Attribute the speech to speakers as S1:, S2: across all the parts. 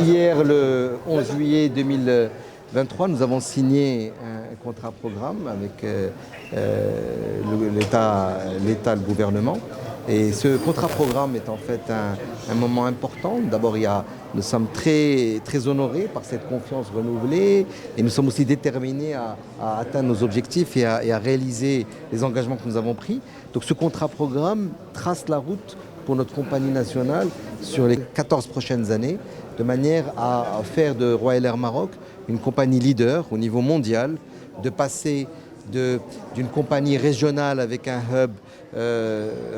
S1: Hier, le 11 juillet 2023, nous avons signé un contrat programme avec l'État, le gouvernement. Et ce contrat programme est en fait un moment important. D'abord, nous sommes très honorés par cette confiance renouvelée et nous sommes aussi déterminés à atteindre nos objectifs et à réaliser les engagements que nous avons pris. Donc ce contrat programme trace la route pour notre compagnie nationale sur les 14 prochaines années, de manière à faire de Royal Air Maroc une compagnie leader au niveau mondial, de passer d'une compagnie régionale avec un hub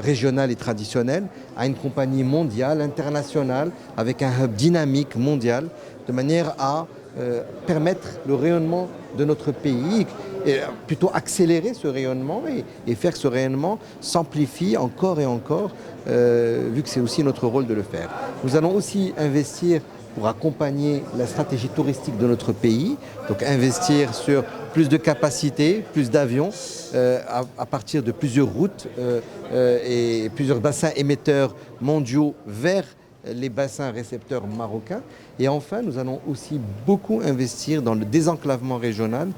S1: régional et traditionnel à une compagnie mondiale, internationale, avec un hub dynamique mondial, de manière à permettre le rayonnement de notre pays, et plutôt accélérer ce rayonnement et faire que ce rayonnement s'amplifie encore et encore, vu que c'est aussi notre rôle de le faire. Nous allons aussi investir pour accompagner la stratégie touristique de notre pays, donc investir sur plus de capacités, plus d'avions, à partir de plusieurs routes et plusieurs bassins émetteurs mondiaux vers les bassins récepteurs marocains. Et enfin, nous allons aussi beaucoup investir dans le désenclavement régional,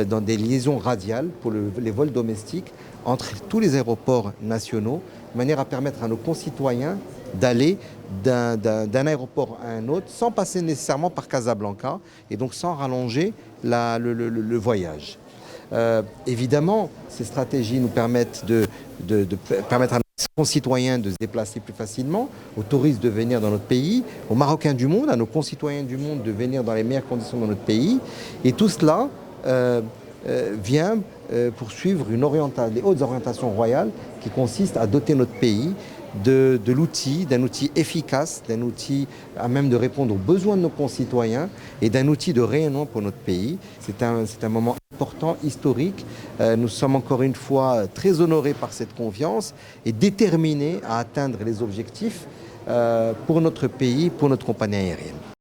S1: dans des liaisons radiales pour les vols domestiques entre tous les aéroports nationaux, de manière à permettre à nos concitoyens d'aller d'un aéroport à un autre sans passer nécessairement par Casablanca et donc sans rallonger le voyage. Évidemment, ces stratégies nous permettent de permettre à nos concitoyens de se déplacer plus facilement, aux touristes de venir dans notre pays, aux Marocains du monde, à nos concitoyens du monde de venir dans les meilleures conditions dans notre pays. Et tout cela vient poursuivre les hautes orientations royales qui consistent à doter notre pays d'un outil efficace, d'un outil à même de répondre aux besoins de nos concitoyens et d'un outil de rayonnement pour notre pays. C'est un moment important, historique. Nous sommes encore une fois très honorés par cette confiance et déterminés à atteindre les objectifs pour notre pays, pour notre compagnie aérienne.